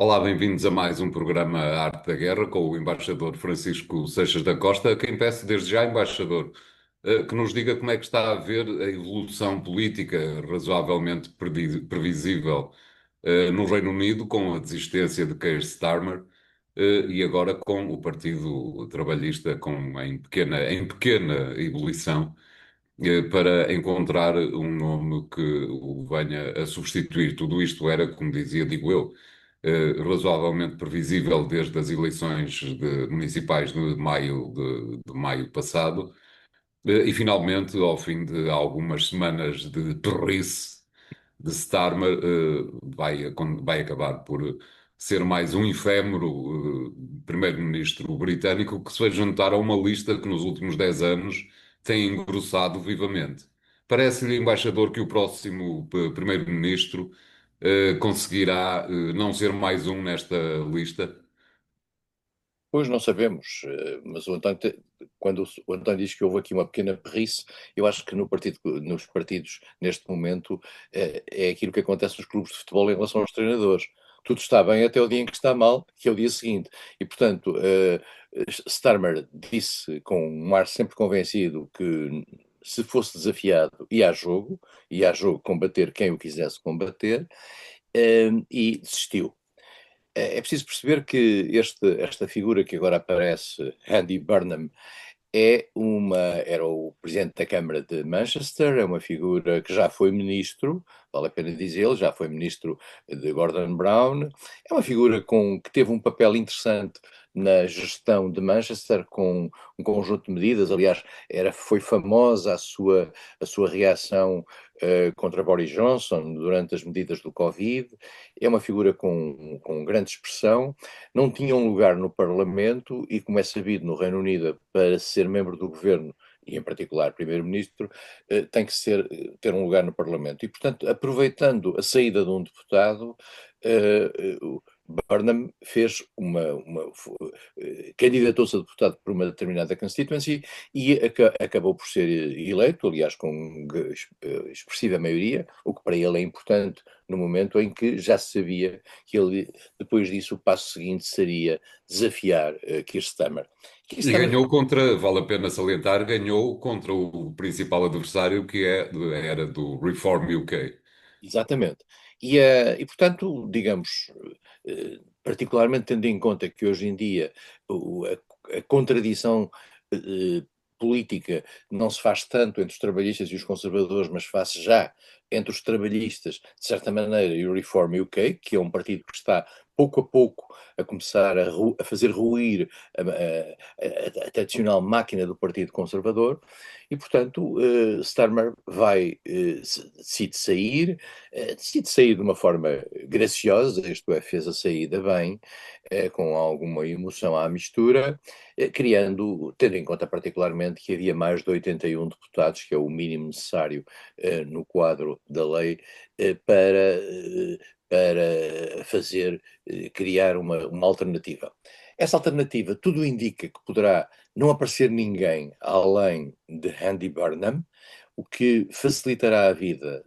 Olá, bem-vindos a mais um programa Arte da Guerra com o embaixador Francisco Seixas da Costa, a quem peço desde já, embaixador, que nos diga como é que está a ver a evolução política razoavelmente previsível no Reino Unido, com a desistência de Keir Starmer, e agora com o Partido Trabalhista em pequena ebulição, para encontrar um nome que o venha a substituir. Tudo isto era, como dizia, digo eu, razoavelmente previsível desde as eleições municipais de maio passado, e finalmente, ao fim de algumas semanas de torrice de Starmer, vai acabar por ser mais um efêmero primeiro-ministro britânico que se vai juntar a uma lista que nos últimos 10 anos tem engrossado vivamente. Parece-lhe, embaixador, que o próximo primeiro-ministro conseguirá não ser mais um nesta lista? Pois não sabemos, mas quando o António diz que houve aqui uma pequena perrice, eu acho que nos partidos, neste momento, é aquilo que acontece nos clubes de futebol em relação aos treinadores. Tudo está bem até o dia em que está mal, que é o dia seguinte. E, portanto, Starmer disse com um ar sempre convencido que se fosse desafiado, ia a jogo combater quem o quisesse combater, e desistiu. É preciso perceber que esta figura que agora aparece, Andy Burnham, era o presidente da Câmara de Manchester, é uma figura que já foi ministro, vale a pena dizê-lo, já foi ministro de Gordon Brown, é uma figura que teve um papel interessante na gestão de Manchester, com um conjunto de medidas. Aliás, foi famosa a sua reação contra Boris Johnson durante as medidas do Covid. É uma figura com grande expressão, não tinha um lugar no Parlamento e, como é sabido no Reino Unido, para ser membro do governo, e em particular primeiro-ministro, tem que ter um lugar no Parlamento. E, portanto, aproveitando a saída de um deputado, o Burnham candidatou-se a deputado por uma determinada constituency e acabou por ser eleito, aliás, com expressiva maioria, o que para ele é importante no momento em que já se sabia que ele, depois disso, o passo seguinte seria desafiar Keir Starmer. Keir E Starmer, ganhou contra, vale a pena salientar, ganhou contra o principal adversário, que era do Reform UK. exatamente. Portanto, digamos, particularmente tendo em conta que hoje em dia a contradição eh, política não se faz tanto entre os trabalhistas e os conservadores, mas faz já entre os trabalhistas, de certa maneira, e o Reform UK, que é um partido que está pouco a pouco a começar a fazer ruir a tradicional máquina do Partido Conservador, e portanto Starmer decide sair de uma forma graciosa, isto é, fez a saída bem, com alguma emoção à mistura, tendo em conta particularmente que havia mais de 81 deputados, que é o mínimo necessário no quadro da lei, para criar uma alternativa. Essa alternativa, tudo indica que poderá não aparecer ninguém além de Andy Burnham, o que facilitará a vida,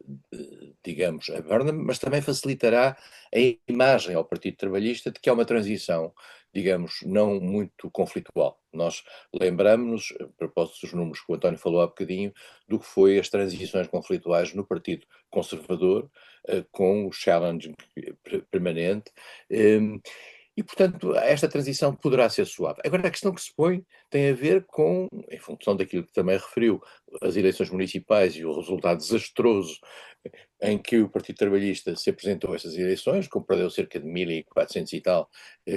digamos, a Burnham, mas também facilitará a imagem ao Partido Trabalhista de que é uma transição, digamos, não muito conflitual. Nós lembramos-nos, a propósito dos números que o António falou há bocadinho, do que foi as transições conflituais no Partido Conservador, com o challenge permanente, e, portanto, esta transição poderá ser suave. Agora, a questão que se põe tem a ver com, em função daquilo que também referiu, as eleições municipais e o resultado desastroso em que o Partido Trabalhista se apresentou a essas eleições, como perdeu cerca de 1.400 e tal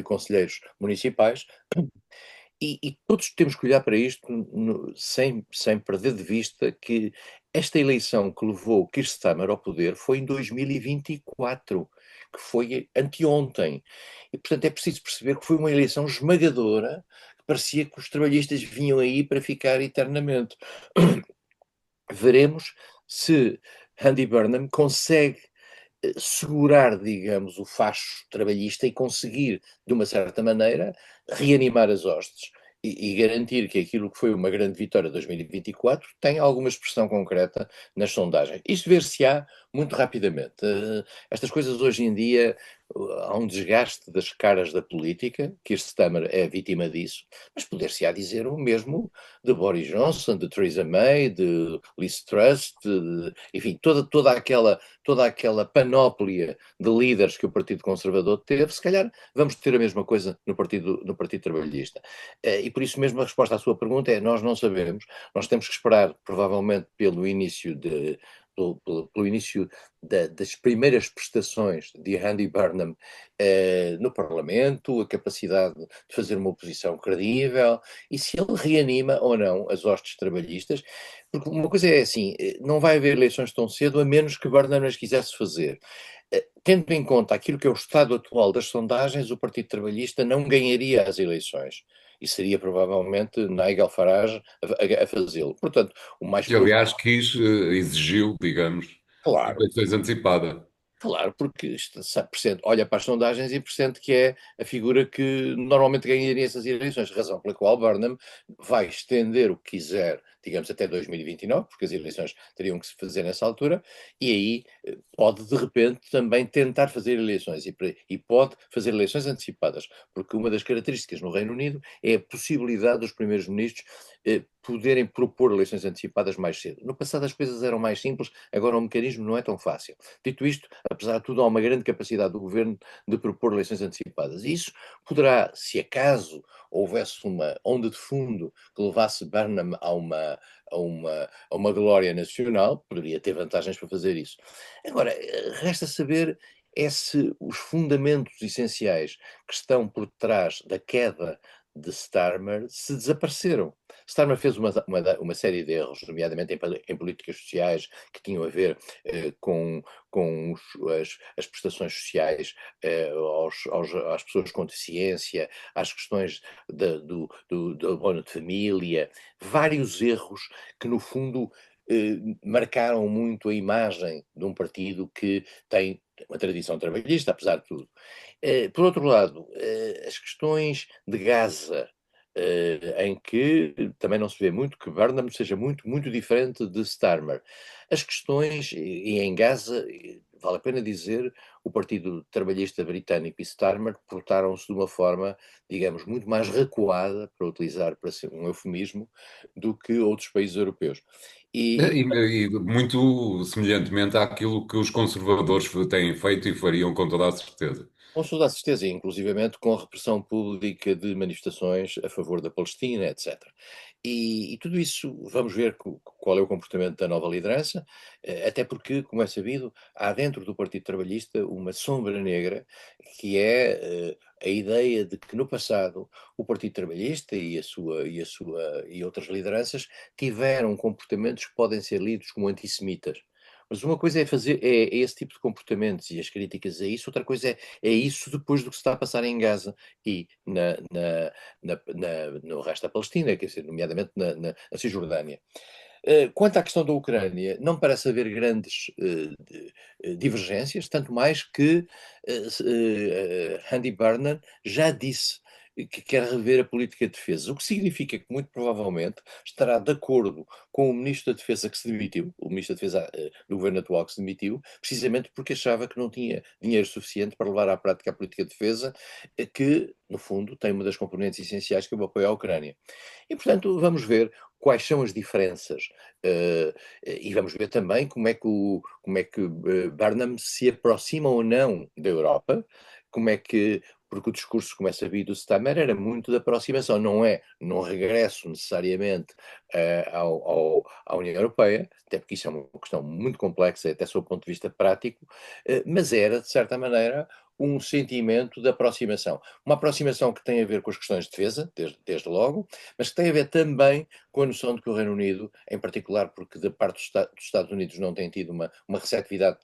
conselheiros municipais, e todos temos que olhar para isto sem perder de vista que esta eleição que levou Keir Starmer ao poder foi em 2024, que foi anteontem. E, portanto, é preciso perceber que foi uma eleição esmagadora, que parecia que os trabalhistas vinham aí para ficar eternamente. Veremos se Andy Burnham consegue segurar, digamos, o facho trabalhista e conseguir, de uma certa maneira, reanimar as hostes e garantir que aquilo que foi uma grande vitória de 2024 tem alguma expressão concreta nas sondagens. Isto ver-se-á muito rapidamente. Estas coisas hoje em dia, há um desgaste das caras da política, que este Stammer é vítima disso, mas poder-se-á dizer o mesmo de Boris Johnson, de Theresa May, de Liz Truss, enfim, toda aquela panóplia de líderes que o Partido Conservador teve, se calhar vamos ter a mesma coisa no Partido Trabalhista. E por isso mesmo a resposta à sua pergunta é: nós não sabemos, nós temos que esperar provavelmente pelo início das primeiras prestações de Andy Burnham no Parlamento, a capacidade de fazer uma oposição credível e se ele reanima ou não as hostes trabalhistas, porque uma coisa é assim, não vai haver eleições tão cedo a menos que Burnham as quisesse fazer. Tendo em conta aquilo que é o estado atual das sondagens, o Partido Trabalhista não ganharia as eleições. E seria provavelmente Nigel Farage a fazê-lo. Portanto, o mais E, aliás, exigiu, digamos, claro, eleições antecipadas. claro, porque pressente, olha para as sondagens e pressente que é a figura que normalmente ganharia essas eleições, razão pela qual Burnham vai estender o que quiser, digamos, até 2029, porque as eleições teriam que se fazer nessa altura, e aí pode de repente também tentar fazer eleições, e pode fazer eleições antecipadas, porque uma das características no Reino Unido é a possibilidade dos primeiros-ministros poderem propor eleições antecipadas mais cedo. No passado as coisas eram mais simples, agora o mecanismo não é tão fácil. Dito isto, apesar de tudo, há uma grande capacidade do governo de propor eleições antecipadas. E isso poderá, se acaso houvesse uma onda de fundo que levasse Burnham a uma glória nacional, poderia ter vantagens para fazer isso. Agora, resta saber é se os fundamentos essenciais que estão por trás da queda de Starmer se desapareceram. Starmer fez uma série de erros, nomeadamente em políticas sociais, que tinham a ver com as prestações sociais às pessoas com deficiência, às questões do abono de família, vários erros que, no fundo, marcaram muito a imagem de um partido que tem uma tradição trabalhista, apesar de tudo. Por outro lado, as questões de Gaza, em que também não se vê muito que Burnham seja muito, muito diferente de Starmer. As questões, e em Gaza, vale a pena dizer, o Partido Trabalhista Britânico e Starmer portaram-se de uma forma, digamos, muito mais recuada, para utilizar para ser um eufemismo, do que outros países europeus. E, E muito semelhantemente àquilo que os conservadores têm feito e fariam com toda a certeza. com toda a certeza, inclusivamente com a repressão pública de manifestações a favor da Palestina, etc. E tudo isso, vamos ver qual é o comportamento da nova liderança, até porque, como é sabido, há dentro do Partido Trabalhista uma sombra negra, que é a ideia de que no passado o Partido Trabalhista e outras lideranças tiveram comportamentos que podem ser lidos como antissemitas. Mas uma coisa é esse tipo de comportamentos e as críticas a isso, outra coisa é isso depois do que se está a passar em Gaza e no resto da Palestina, quer dizer, nomeadamente na Cisjordânia. Quanto à questão da Ucrânia, não parece haver grandes divergências, tanto mais que Andy Burnham já disse que quer rever a política de defesa, o que significa que, muito provavelmente, estará de acordo com o Ministro da Defesa que se demitiu, o Ministro da Defesa do governo atual que se demitiu, precisamente porque achava que não tinha dinheiro suficiente para levar à prática a política de defesa, que, no fundo, tem uma das componentes essenciais que é o apoio à Ucrânia. E, portanto, vamos ver quais são as diferenças e vamos ver também como é que Barnum se aproxima ou não da Europa, como é que, porque o discurso, como é sabido, do Stammer era muito da aproximação, não é não regresso necessariamente à União Europeia, até porque isso é uma questão muito complexa, até sob o ponto de vista prático, mas era, de certa maneira, um sentimento de aproximação. Uma aproximação que tem a ver com as questões de defesa, desde logo, mas que tem a ver também com a noção de que o Reino Unido, em particular porque da parte dos Estados Unidos não tem tido uma receptividade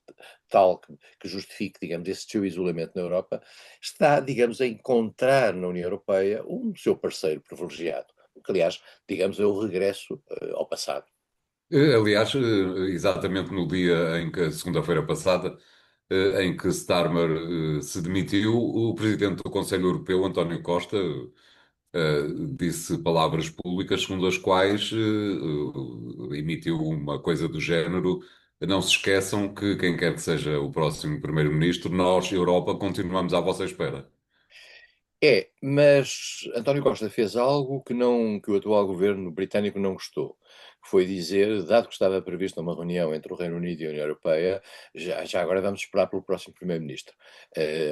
tal que justifique, digamos, esse seu isolamento na Europa, está, digamos, a encontrar na União Europeia um seu parceiro privilegiado, o que, aliás, digamos, é o regresso ao passado. Aliás, exatamente no dia em que, segunda-feira passada, em que Starmer se demitiu, o presidente do Conselho Europeu, António Costa, disse palavras públicas segundo as quais emitiu uma coisa do género. não se esqueçam que quem quer que seja o próximo primeiro-ministro, nós, Europa, continuamos à vossa espera. Mas António Costa fez algo que o atual governo britânico não gostou. Foi dizer, dado que estava prevista uma reunião entre o Reino Unido e a União Europeia, já agora vamos esperar pelo próximo Primeiro-Ministro.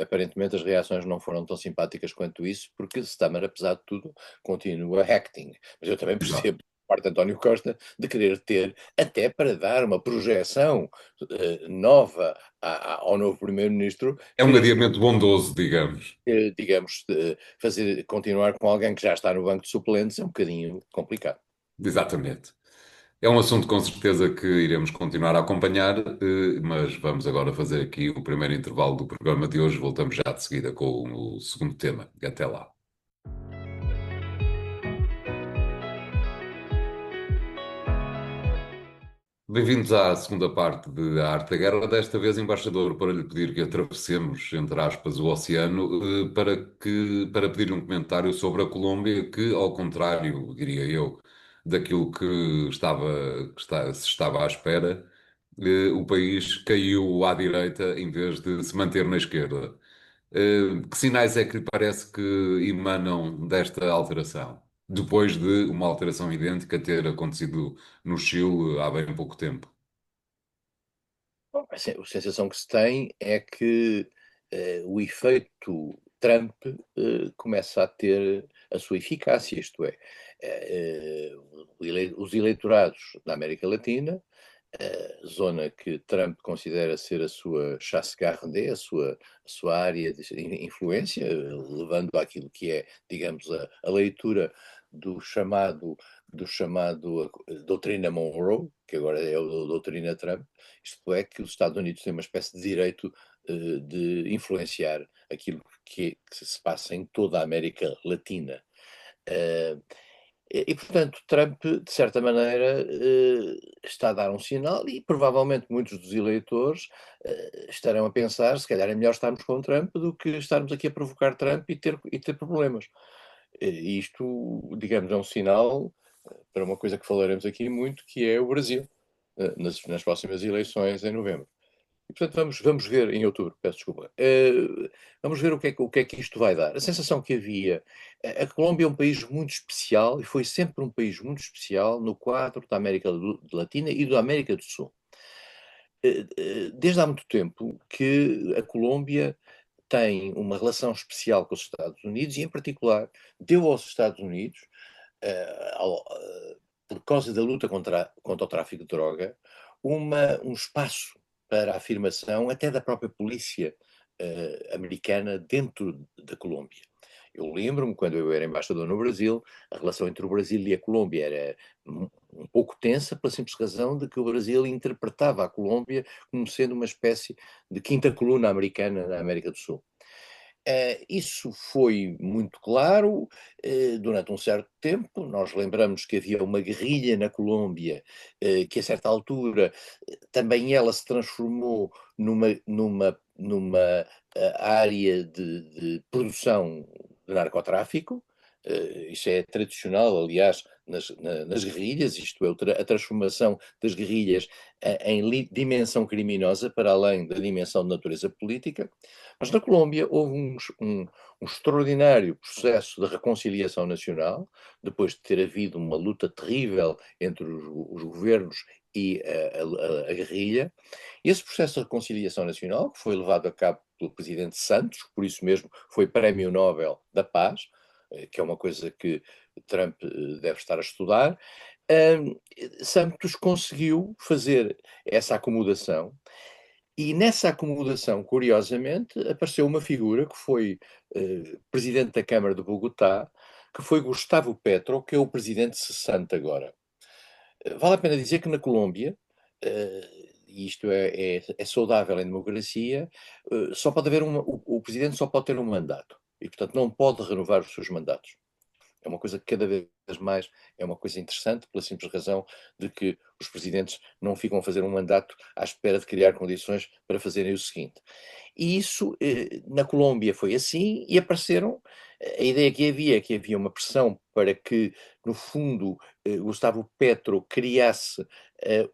Aparentemente as reações não foram tão simpáticas quanto isso, porque Stammer, apesar de tudo, continua acting. Mas eu também Exato. percebo parte de António Costa de querer ter, até para dar uma projeção nova ao novo Primeiro-Ministro, É um querer adiamento bondoso, digamos. digamos, continuar com alguém que já está no banco de suplentes é um bocadinho complicado. Exatamente. É um assunto com certeza que iremos continuar a acompanhar, mas vamos agora fazer aqui o primeiro intervalo do programa de hoje. Voltamos já de seguida com o segundo tema. Até lá. Bem-vindos à segunda parte de A Arte da Guerra. Desta vez, embaixador, para lhe pedir que atravessemos, entre aspas, o oceano, para pedir um comentário sobre a Colômbia, que, ao contrário, diria eu, daquilo se estava à espera, o país caiu à direita em vez de se manter na esquerda. Que sinais é que lhe parece que emanam desta alteração? Depois de uma alteração idêntica ter acontecido no Chile há bem pouco tempo. Bom, a sensação que se tem é que o efeito Trump começa a ter a sua eficácia, isto é, os eleitorados da América Latina, a zona que Trump considera ser a sua chasse gardée, a sua área de influência, levando àquilo que é, digamos, a leitura do chamado, do chamado doutrina Monroe, que agora é a doutrina Trump, isto é, que os Estados Unidos têm uma espécie de direito de influenciar aquilo que se passa em toda a América Latina. Uh, portanto, Trump, de certa maneira, está a dar um sinal e provavelmente muitos dos eleitores estarão a pensar, se calhar é melhor estarmos com Trump do que estarmos aqui a provocar Trump e ter problemas. E isto, digamos, é um sinal para uma coisa que falaremos aqui muito, que é o Brasil, nas próximas eleições em novembro. E, portanto, vamos ver em outubro, peço desculpa. Vamos ver o que é que isto vai dar. A sensação que havia. A Colômbia é um país muito especial e foi sempre um país muito especial no quadro da América Latina e da América do Sul. Desde há muito tempo que a Colômbia tem uma relação especial com os Estados Unidos e, em particular, deu aos Estados Unidos, por causa da luta contra o tráfico de droga, um espaço para a afirmação até da própria polícia americana dentro da Colômbia. Eu lembro-me, quando eu era embaixador no Brasil, a relação entre o Brasil e a Colômbia era um pouco tensa, pela simples razão de que o Brasil interpretava a Colômbia como sendo uma espécie de quinta coluna americana na América do Sul. Isso foi muito claro durante um certo tempo. Nós lembramos que havia uma guerrilha na Colômbia, que a certa altura também ela se transformou numa área de produção de narcotráfico. Isso é tradicional, aliás, nas guerrilhas, isto é, a transformação das guerrilhas em dimensão criminosa para além da dimensão de natureza política. Mas na Colômbia houve um extraordinário processo de reconciliação nacional, depois de ter havido uma luta terrível entre os governos e a guerrilha. Esse processo de reconciliação nacional, que foi levado a cabo pelo presidente Santos, que por isso mesmo foi Prémio Nobel da Paz, que é uma coisa que Trump deve estar a estudar, Santos conseguiu fazer essa acomodação e nessa acomodação, curiosamente, apareceu uma figura que foi presidente da Câmara de Bogotá, que foi Gustavo Petro, que é o presidente cessante agora. Vale a pena dizer que na Colômbia, e isto é saudável em democracia, só pode haver o presidente só pode ter um mandato e, portanto, não pode renovar os seus mandatos. É uma coisa que cada vez mais é uma coisa interessante, pela simples razão de que os presidentes não ficam a fazer um mandato à espera de criar condições para fazerem o seguinte. E isso, na Colômbia foi assim, e apareceram, a ideia que havia uma pressão para que, no fundo, Gustavo Petro criasse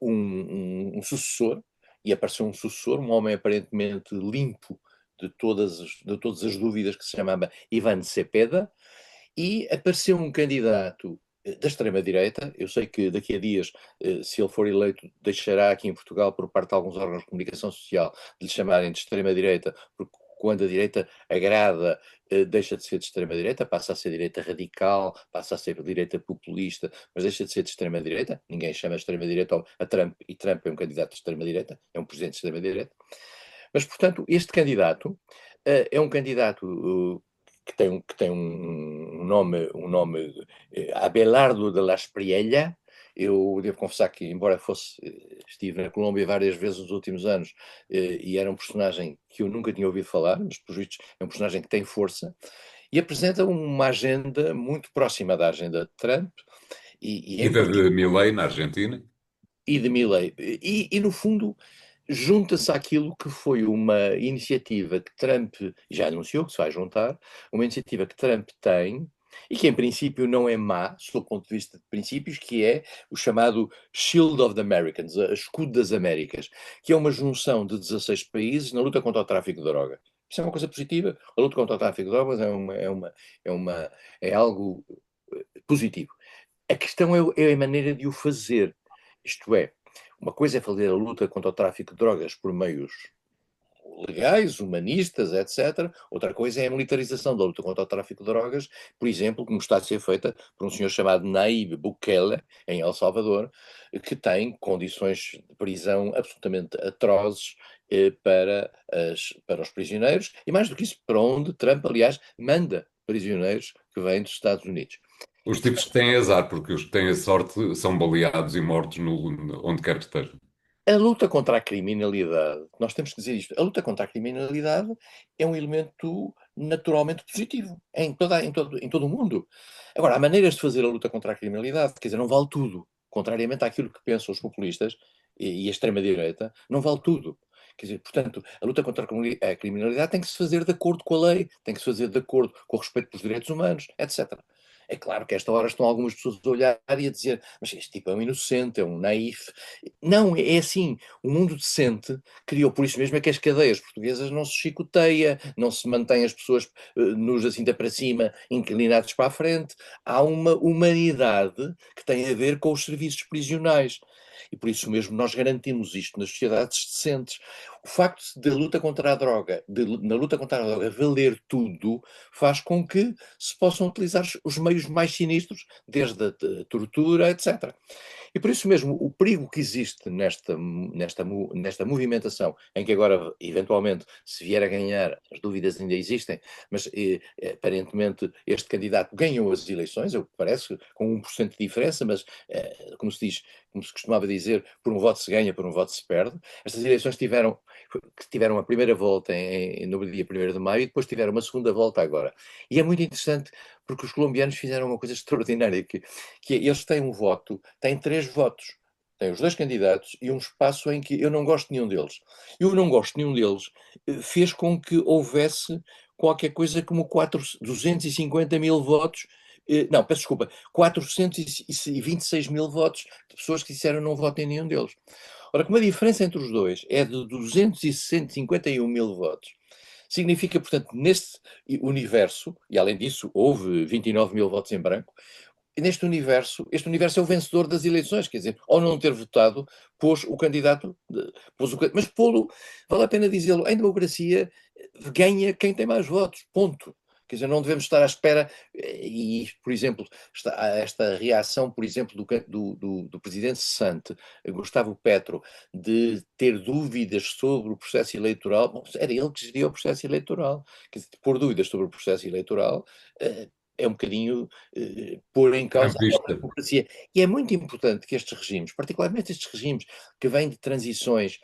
um sucessor, e apareceu um sucessor, um homem aparentemente limpo de todas as dúvidas, que se chamava Ivan Cepeda, e apareceu um candidato da extrema-direita. Eu sei que daqui a dias, se ele for eleito, deixará aqui em Portugal, por parte de alguns órgãos de comunicação social, de lhe chamarem de extrema-direita, porque quando a direita agrada, deixa de ser de extrema-direita, passa a ser direita radical, passa a ser direita populista, mas deixa de ser de extrema-direita. Ninguém chama de extrema-direita a Trump, e Trump é um candidato de extrema-direita, é um presidente de extrema-direita. Mas, portanto, este candidato é um candidato que tem um nome, Abelardo de la Espriella. Eu devo confessar que, embora estive na Colômbia várias vezes nos últimos anos, e era um personagem que eu nunca tinha ouvido falar, mas, por vistos, é um personagem que tem força, e apresenta uma agenda muito próxima da agenda de Trump, e E em da de particular, Milei na Argentina. e de Milley. E, no fundo, junta-se àquilo que foi uma iniciativa que Trump já anunciou que se vai juntar, uma iniciativa que Trump tem, e que em princípio não é má, sob o ponto de vista de princípios, que é o chamado Shield of the Americans, a escudo das Américas, que é uma junção de 16 países na luta contra o tráfico de droga. Isso é uma coisa positiva. A luta contra o tráfico de drogas é algo positivo. A questão é a maneira de o fazer. Isto é, uma coisa é fazer a luta contra o tráfico de drogas por meios legais, humanistas, etc. Outra coisa é a militarização da luta contra o tráfico de drogas, por exemplo, como está a ser feita por um senhor chamado Nayib Bukele, em El Salvador, que tem condições de prisão absolutamente atrozes para os prisioneiros, e mais do que isso, para onde Trump, aliás, manda prisioneiros que vêm dos Estados Unidos. Os tipos que têm azar, porque os que têm a sorte são baleados e mortos onde quer que estejam. A luta contra a criminalidade, nós temos que dizer isto, a luta contra a criminalidade é um elemento naturalmente positivo em todo o mundo. Agora, há maneiras de fazer a luta contra a criminalidade, quer dizer, não vale tudo. Contrariamente àquilo que pensam os populistas e a extrema-direita, não vale tudo. Quer dizer, portanto, a luta contra a criminalidade tem que se fazer de acordo com a lei, tem que se fazer de acordo com o respeito pelos direitos humanos, etc. É claro que a esta hora estão algumas pessoas a olhar e a dizer, mas este tipo é um inocente, é um naif. Não, é assim, o mundo decente criou, por isso mesmo é que as cadeias portuguesas não se chicoteia, não se mantém as pessoas nus da cinta para cima, inclinados para a frente. Há uma humanidade que tem a ver com os serviços prisionais. E por isso mesmo nós garantimos isto nas sociedades decentes. O facto de luta contra a droga, na luta contra a droga valer tudo, faz com que se possam utilizar os meios mais sinistros, desde a tortura, etc. E por isso mesmo, o perigo que existe nesta movimentação, em que agora, eventualmente, se vier a ganhar, as dúvidas ainda existem, mas aparentemente este candidato ganhou as eleições, eu parece, com 1% de diferença, mas como se diz, como se costumava dizer, por um voto se ganha, por um voto se perde. Estas eleições tiveram a primeira volta no dia 1º de maio, e depois tiveram uma segunda volta agora. E é muito interessante porque os colombianos fizeram uma coisa extraordinária, que eles têm um voto, têm 3 votos. Tem os 2 candidatos e um espaço em que eu não gosto de nenhum deles. Eu não gosto de nenhum deles fez com que houvesse qualquer coisa como 250 mil votos. Não, peço desculpa, 426 mil votos de pessoas que disseram não votem em nenhum deles. Ora, como a diferença entre os dois é de 251 mil votos, significa, portanto, neste universo, e além disso houve 29 mil votos em branco, neste universo, este universo é o vencedor das eleições, quer dizer, ao não ter votado, pôs o candidato, mas pô-lo, vale a pena dizê-lo, em democracia ganha quem tem mais votos, ponto. Quer dizer, não devemos estar à espera, e, por exemplo, esta reação, por exemplo, do presidente cessante, Gustavo Petro, de ter dúvidas sobre o processo eleitoral. Bom, era ele que geria o processo eleitoral. Quer dizer, pôr dúvidas sobre o processo eleitoral é um bocadinho pôr em causa a Trampista. própria democracia. E é muito importante que estes regimes, particularmente estes regimes que vêm de transições,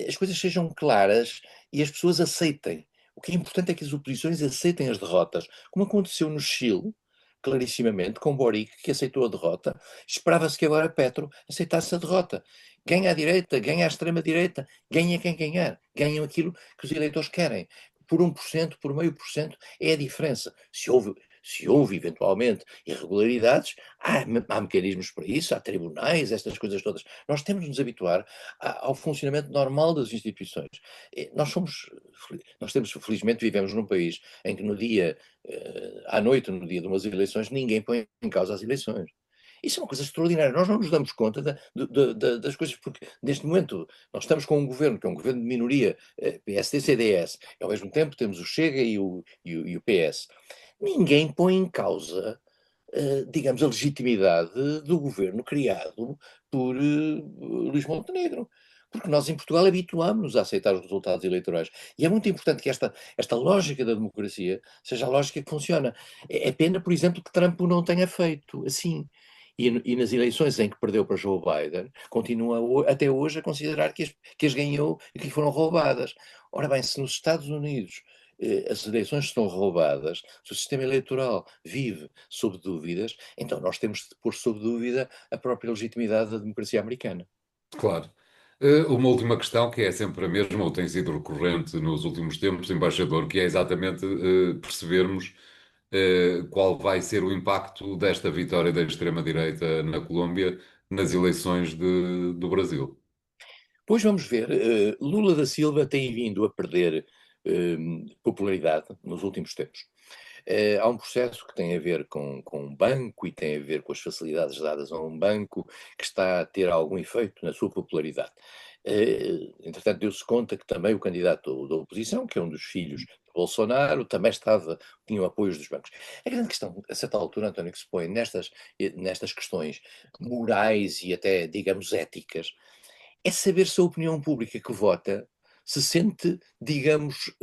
as coisas sejam claras e as pessoas aceitem. O que é importante é que as oposições aceitem as derrotas, como aconteceu no Chile, clarissimamente, com Boric, que aceitou a derrota. Esperava-se que agora Petro aceitasse a derrota. Ganha a direita, ganha a extrema-direita, ganha quem ganhar, ganham aquilo que os eleitores querem. Por 1%, por meio por cento, é a diferença. Se houve eventualmente irregularidades, há mecanismos para isso, há tribunais, estas coisas todas. Nós temos de nos habituar ao funcionamento normal das instituições. Nós temos, felizmente, vivemos num país em que no dia, à noite, no dia de umas eleições, ninguém põe em causa as eleições. Isso é uma coisa extraordinária. Nós não nos damos conta das coisas, porque neste momento nós estamos com um governo que é um governo de minoria, PSD-CDS, e ao mesmo tempo temos o Chega e o PS. Ninguém põe em causa, digamos, a legitimidade do governo criado por Luís Montenegro. Porque nós em Portugal habituámos-nos a aceitar os resultados eleitorais. E é muito importante que esta lógica da democracia seja a lógica que funciona. É pena, por exemplo, que Trump o não tenha feito assim. E nas eleições em que perdeu para Joe Biden, continua até hoje a considerar que as ganhou e que foram roubadas. Ora bem, se nos Estados Unidos as eleições estão roubadas, se o sistema eleitoral vive sob dúvidas, então nós temos de pôr sob dúvida a própria legitimidade da democracia americana. Claro. Uma última questão que é sempre a mesma, ou tem sido recorrente nos últimos tempos, embaixador, que é exatamente percebermos qual vai ser o impacto desta vitória da extrema-direita na Colômbia nas eleições do Brasil. Pois vamos ver, Lula da Silva tem vindo a perder popularidade nos últimos tempos. Há um processo que tem a ver com um banco e tem a ver com as facilidades dadas a um banco que está a ter algum efeito na sua popularidade. Entretanto, deu-se conta que também o candidato da oposição, que é um dos filhos de Bolsonaro, também tinha o apoio dos bancos. A grande questão, a certa altura, António, que se põe nestas questões morais e até, digamos, éticas, é saber se a opinião pública que vota se sente, digamos,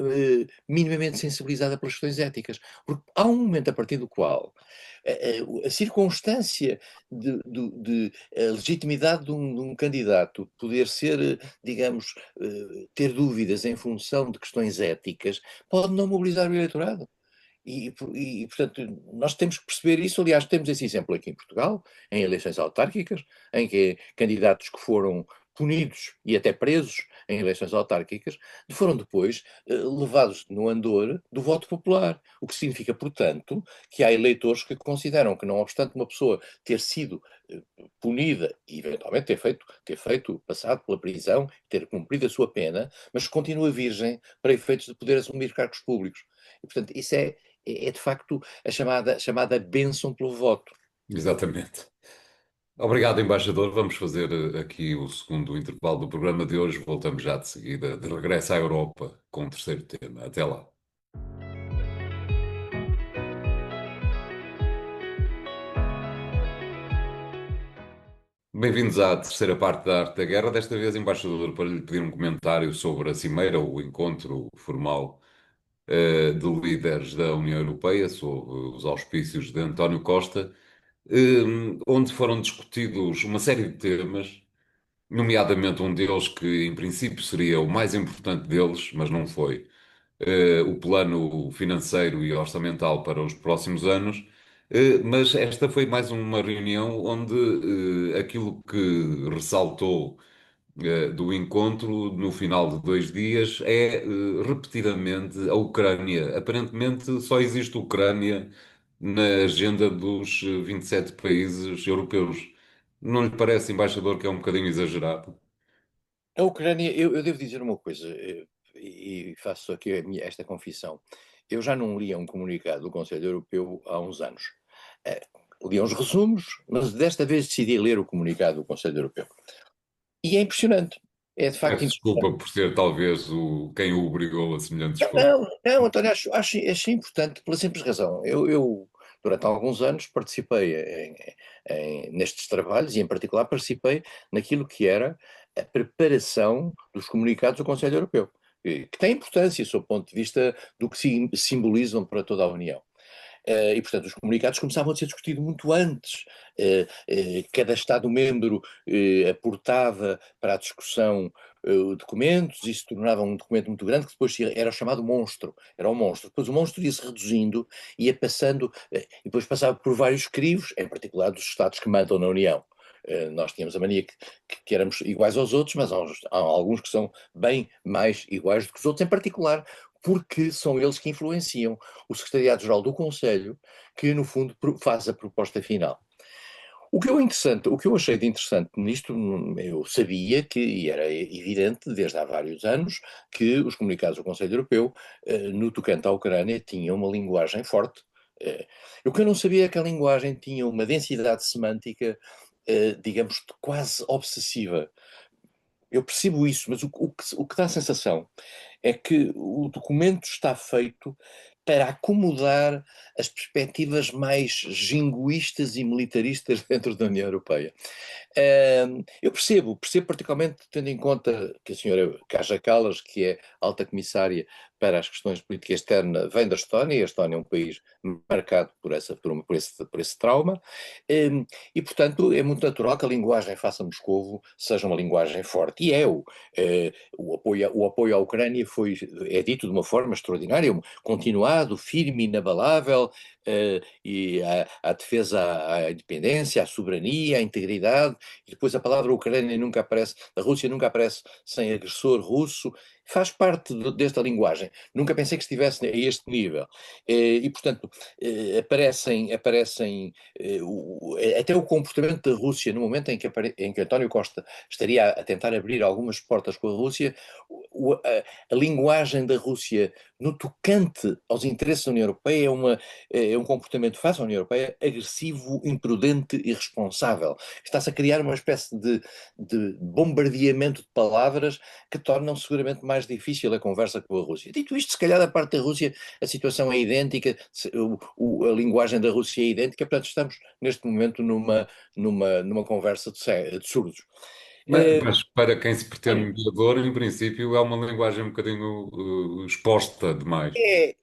minimamente sensibilizada pelas questões éticas. Porque há um momento a partir do qual a circunstância de a legitimidade de um candidato poder ser, digamos, ter dúvidas em função de questões éticas, pode não mobilizar o eleitorado. Portanto, nós temos que perceber isso. Aliás, temos esse exemplo aqui em Portugal, em eleições autárquicas, em que candidatos que foram punidos e até presos em eleições autárquicas foram depois levados no andor do voto popular. O que significa, portanto, que há eleitores que consideram que, não obstante uma pessoa ter sido punida e eventualmente ter feito, passado pela prisão, ter cumprido a sua pena, mas continua virgem para efeitos de poder assumir cargos públicos. E, portanto, isso é de facto a chamada bênção pelo voto. Exatamente. Obrigado, embaixador. Vamos fazer aqui o segundo intervalo do programa de hoje. Voltamos já de seguida, de regresso à Europa, com o terceiro tema. Até lá. Bem-vindos à terceira parte da Arte da Guerra. Desta vez, embaixador, para lhe pedir um comentário sobre a cimeira, o encontro formal de líderes da União Europeia, sob os auspícios de António Costa, onde foram discutidos uma série de temas, nomeadamente um deles que, em princípio, seria o mais importante deles, mas não foi, o plano financeiro e orçamental para os próximos anos. Mas esta foi mais uma reunião onde aquilo que ressaltou do encontro no final de 2 dias é repetidamente a Ucrânia. Aparentemente só existe Ucrânia na agenda dos 27 países europeus. Não lhe parece, embaixador, que é um bocadinho exagerado? A Ucrânia, eu devo dizer uma coisa, e faço aqui esta confissão. Eu já não lia um comunicado do Conselho Europeu há uns anos. Eh, Lia uns resumos, mas desta vez decidi ler o comunicado do Conselho Europeu. E é impressionante. É de facto Peço impressionante. desculpa por ser talvez quem o obrigou a semelhante Não, esforço. não, não, António, acho importante pela simples razão. Eu, durante alguns anos, participei nestes trabalhos e, em particular, participei naquilo que era a preparação dos comunicados do Conselho Europeu, que tem importância, sob o ponto de vista do que simbolizam para toda a União. E, portanto, os comunicados começavam a ser discutidos muito antes. Cada Estado-membro aportava para a discussão documentos, isso tornava um documento muito grande, que depois era o chamado monstro. Era o monstro. Depois o monstro ia-se reduzindo, ia passando, e depois passava por vários crivos, em particular dos Estados que mandam na União. Nós tínhamos a mania que éramos iguais aos outros, mas há alguns que são bem mais iguais do que os outros, em particular porque são eles que influenciam o Secretariado-Geral do Conselho, que no fundo faz a proposta final. O que eu achei de interessante nisto, eu sabia que, e era evidente desde há vários anos, que os comunicados do Conselho Europeu, no tocante à Ucrânia, tinham uma linguagem forte. O que eu não sabia é que a linguagem tinha uma densidade semântica, digamos, quase obsessiva. Eu percebo isso, mas o que dá a sensação é que o documento está feito para acomodar as perspectivas mais jingoístas e militaristas dentro da União Europeia. Eu percebo particularmente tendo em conta que a senhora Kaja Kallas, que é alta comissária para as questões de política externa, vem da Estónia, e a Estónia é um país marcado por esse trauma, e portanto é muito natural que a linguagem faça Moscovo seja uma linguagem forte, e o apoio à Ucrânia é dito de uma forma extraordinária, continuado, firme, inabalável, e a defesa à independência, à soberania, à integridade, e depois a palavra Ucrânia nunca aparece, a Rússia nunca aparece sem agressor russo, faz parte desta linguagem. Nunca pensei que estivesse a este nível. E, portanto, aparecem até o comportamento da Rússia no momento em que António Costa estaria a tentar abrir algumas portas com a Rússia, a linguagem da Rússia no tocante aos interesses da União Europeia é um comportamento face à União Europeia agressivo, imprudente e irresponsável. Está-se a criar uma espécie de bombardeamento de palavras que tornam seguramente mais difícil a conversa com a Rússia. Dito isto, se calhar da parte da Rússia a situação é idêntica, a linguagem da Rússia é idêntica, portanto estamos neste momento numa conversa de surdos. Mas para quem se pretende Olha, mediador, em princípio, é uma linguagem um bocadinho exposta demais.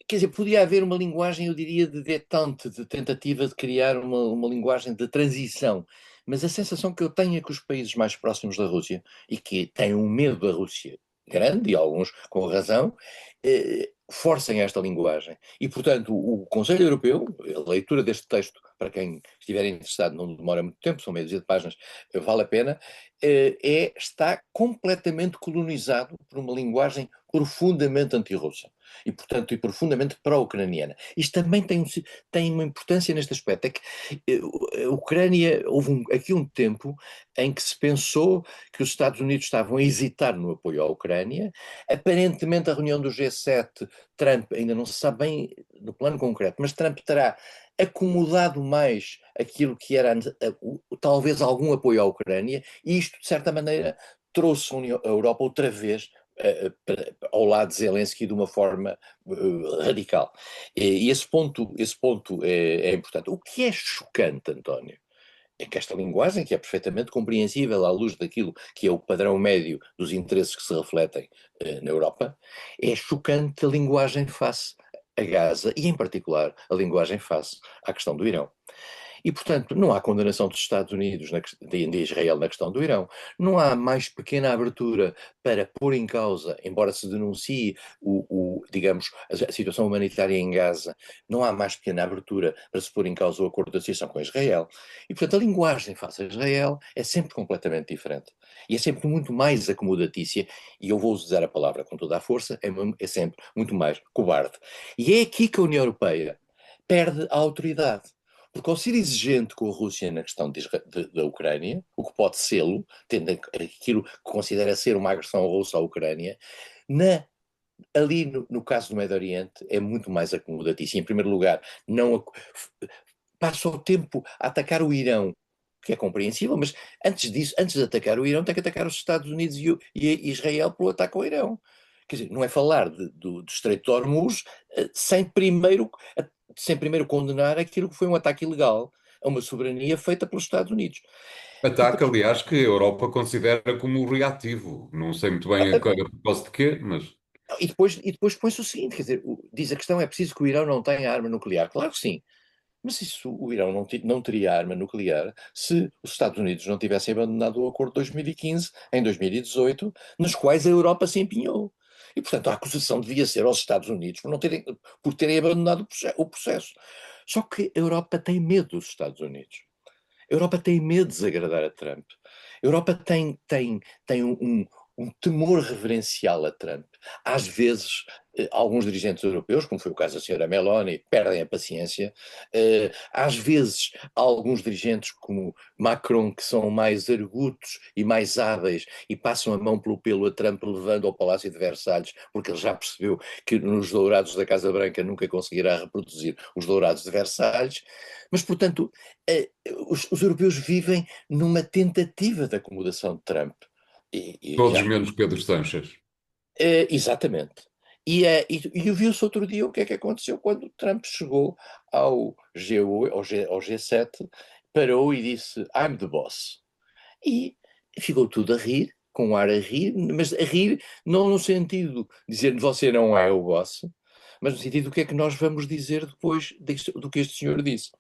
quer dizer, podia haver uma linguagem, eu diria, de détente, de tentativa de criar uma linguagem de transição, mas a sensação que eu tenho é que os países mais próximos da Rússia, e que têm um medo da Rússia grande, e alguns com razão, forcem esta linguagem. E, portanto, o Conselho Europeu, a leitura deste texto, para quem estiver interessado, não demora muito tempo, são meia dúzia de páginas, vale a pena, está completamente colonizado por uma linguagem profundamente anti-russa e, portanto, e profundamente pró-ucraniana. Isto também tem uma importância neste aspecto, é que a Ucrânia, houve aqui um tempo em que se pensou que os Estados Unidos estavam a hesitar no apoio à Ucrânia, aparentemente a reunião do G7, Trump, ainda não se sabe bem no plano concreto, mas Trump terá acomodado mais aquilo que era talvez algum apoio à Ucrânia, e isto, de certa maneira, trouxe a Europa outra vez ao lado de Zelensky de uma forma radical. E esse ponto é importante. O que é chocante, António, é que esta linguagem, que é perfeitamente compreensível à luz daquilo que é o padrão médio dos interesses que se refletem na Europa, é chocante a linguagem face a Gaza e, em particular, a linguagem face à questão do Irão. E, portanto, não há condenação dos Estados Unidos de Israel na questão do Irão. Não há mais pequena abertura para pôr em causa, embora se denuncie digamos, a situação humanitária em Gaza, não há mais pequena abertura para se pôr em causa o acordo de associação com Israel. E, portanto, a linguagem face a Israel é sempre completamente diferente. E é sempre muito mais acomodatícia, e eu vou usar a palavra com toda a força, é sempre muito mais cobarde. E é aqui que a União Europeia perde a autoridade. Porque ao ser exigente com a Rússia na questão da Ucrânia, o que pode sê-lo, tendo aquilo que considera ser uma agressão russa à Ucrânia, ali no caso do Médio Oriente é muito mais acomodatíssimo. Em primeiro lugar, não passa o tempo a atacar o Irão, que é compreensível, mas antes disso, antes de atacar o Irão, tem que atacar os Estados Unidos e Israel pelo ataque ao Irão. Quer dizer, não é falar do Estreito de Hormuz sem primeiro condenar aquilo que foi um ataque ilegal a uma soberania feita pelos Estados Unidos. E Ataque, aliás, que a Europa considera como reativo. Não sei muito bem a propósito de quê, mas depois põe-se o seguinte, quer dizer, diz a questão é preciso que o Irão não tenha arma nuclear. Claro que sim, mas isso, o Irão não teria arma nuclear se os Estados Unidos não tivessem abandonado o acordo de 2015, em 2018, nos quais a Europa se empenhou. E, portanto, a acusação devia ser aos Estados Unidos por terem abandonado o processo. Só que a Europa tem medo dos Estados Unidos. A Europa tem medo de desagradar a Trump. A Europa tem um temor reverencial a Trump. Às vezes, alguns dirigentes europeus, como foi o caso da senhora Meloni, perdem a paciência. Às vezes, alguns dirigentes como Macron, que são mais argutos e mais hábeis e passam a mão pelo pelo a Trump, levando ao Palácio de Versalhes, porque ele já percebeu que nos dourados da Casa Branca nunca conseguirá reproduzir os dourados de Versalhes. Mas, portanto, os europeus vivem numa tentativa de acomodação de Trump. E Todos já, menos Pedro Sanches. exatamente. E viu-se outro dia o que é que aconteceu quando Trump chegou ao G7, parou e disse I'm the boss. E ficou tudo a rir, com um ar a rir, mas a rir não no sentido de dizer você não é o boss, mas no sentido do que é que nós vamos dizer depois do que este senhor disse.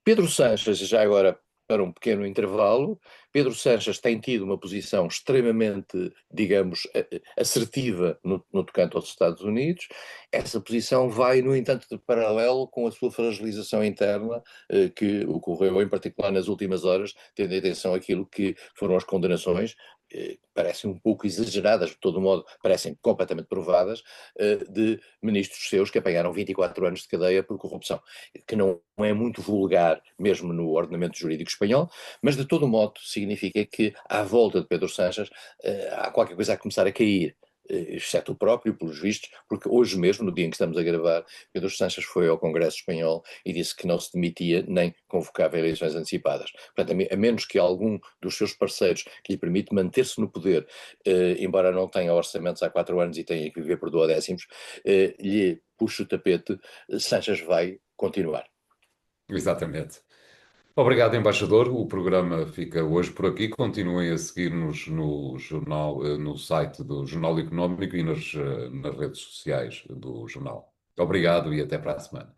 Pedro Sanches, já agora para um pequeno intervalo, Pedro Sanches tem tido uma posição extremamente, digamos, assertiva no tocante aos Estados Unidos. Essa posição vai, no entanto, de paralelo com a sua fragilização interna, que ocorreu em particular nas últimas horas, tendo atenção àquilo que foram as condenações, parecem um pouco exageradas, de todo modo, parecem completamente provadas, de ministros seus que apanharam 24 anos de cadeia por corrupção, que não é muito vulgar, mesmo no ordenamento jurídico espanhol, mas de todo modo significa que à volta de Pedro Sánchez há qualquer coisa a começar a cair, exceto o próprio, pelos vistos, porque hoje mesmo, no dia em que estamos a gravar, Pedro Sánchez foi ao Congresso Espanhol e disse que não se demitia nem convocava eleições antecipadas. Portanto, a menos que algum dos seus parceiros que lhe permite manter-se no poder, embora não tenha orçamentos há 4 anos e tenha que viver por duodécimos, lhe puxe o tapete, Sánchez vai continuar. Exatamente. Obrigado, embaixador. O programa fica hoje por aqui. Continuem a seguir-nos no jornal, no site do Jornal Económico e nas redes sociais do jornal. Obrigado e até para a semana.